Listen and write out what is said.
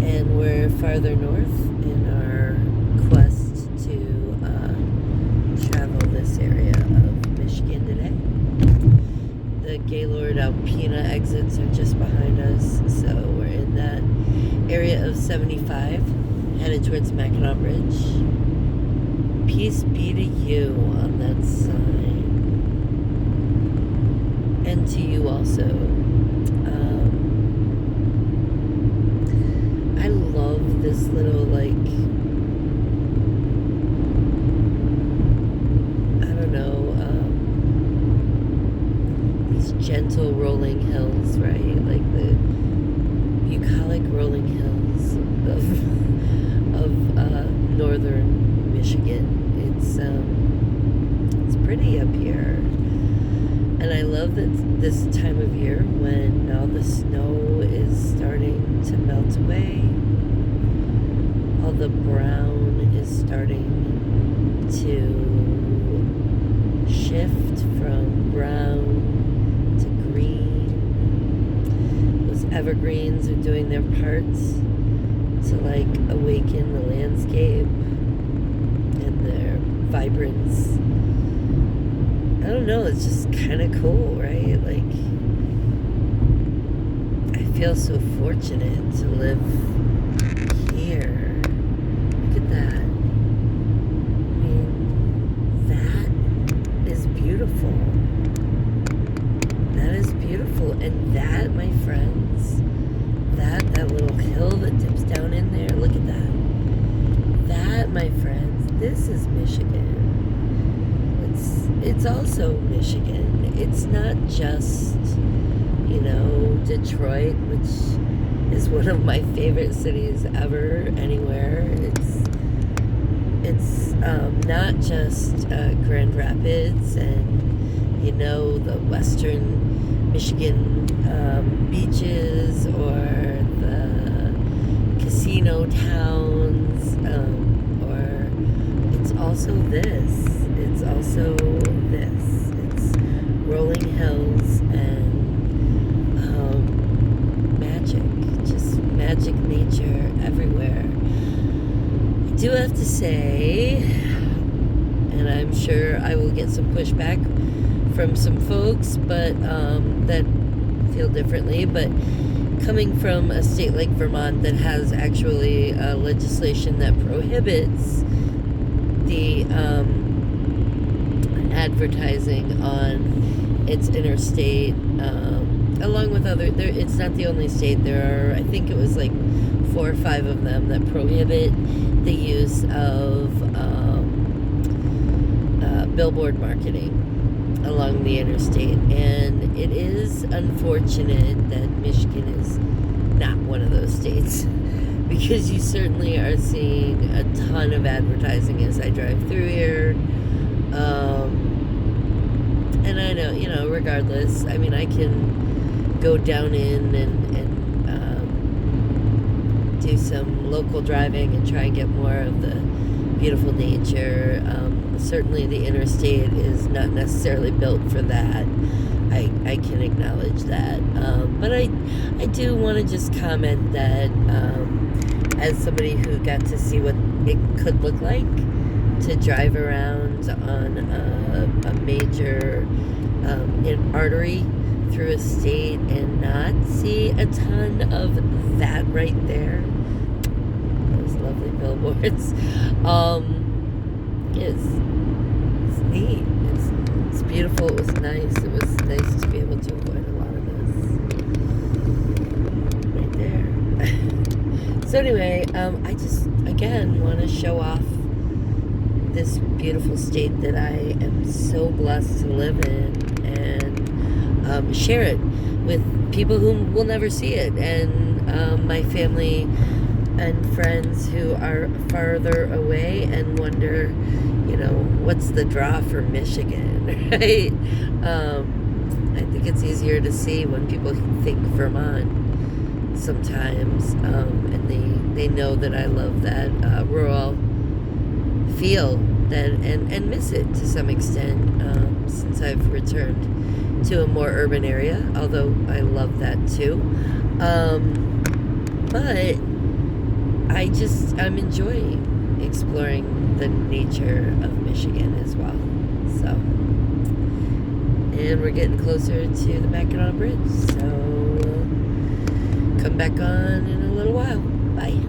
And we're farther north in our quest to travel this area of Michigan today. The Gaylord Alpena exits are just behind us, so we're in that area of 75, headed towards Mackinac Bridge. Peace be to you on that sign. And to you also. I love this little, like, I don't know, these gentle rolling hills, right? Like the bucolic rolling hills of northern Michigan. It's pretty up here. And I love that this time of year when all the snow is starting to melt away, all the brown is starting to shift from brown to green. Those evergreens are doing their parts to, like, awaken the landscape and their vibrance. I don't know, it's just kind of cool, right? Like, I feel so fortunate to live here. Look at that. I mean, that is beautiful. That is beautiful. And that, my friends, that little hill that dips down in there, look at that. That, my friends, this is Michigan. It's also Michigan. It's not just, Detroit, which is one of my favorite cities ever, anywhere. It's not just Grand Rapids and, the western Michigan beaches or the casino towns, or it's also this. It's also this. It's rolling hills and magic. Just magic nature everywhere. I do have to say, and I'm sure I will get some pushback from some folks, but that feel differently, but coming from a state like Vermont that has actually legislation that prohibits the advertising on its interstate, along with other, it's not the only state. There are, I think it was like 4 or 5 of them that prohibit the use of billboard marketing along the interstate. And it is unfortunate that Michigan is not one of those states, because you certainly are seeing a ton of advertising as I drive through here. And I know, regardless, I mean, I can go down in and do some local driving and try and get more of the beautiful nature. Certainly the interstate is not necessarily built for that. I can acknowledge that. But I do want to just comment that as somebody who got to see what it could look like to drive around on a major artery through a state and not see a ton of that right there. Those lovely billboards. It's neat. It's beautiful. It was nice. It was nice to be able to avoid a lot of this right there. So anyway, I just again want to show off this beautiful state that I am so blessed to live in, and share it with people who will never see it, and my family and friends who are farther away and wonder, what's the draw for Michigan, right? I think it's easier to see when people think Vermont sometimes, and they know that I love that rural feel that and miss it to some extent, since I've returned to a more urban area, although I love that too. But I'm enjoying exploring the nature of Michigan as well. So, and we're getting closer to the Mackinac Bridge, so come back on in a little while. Bye.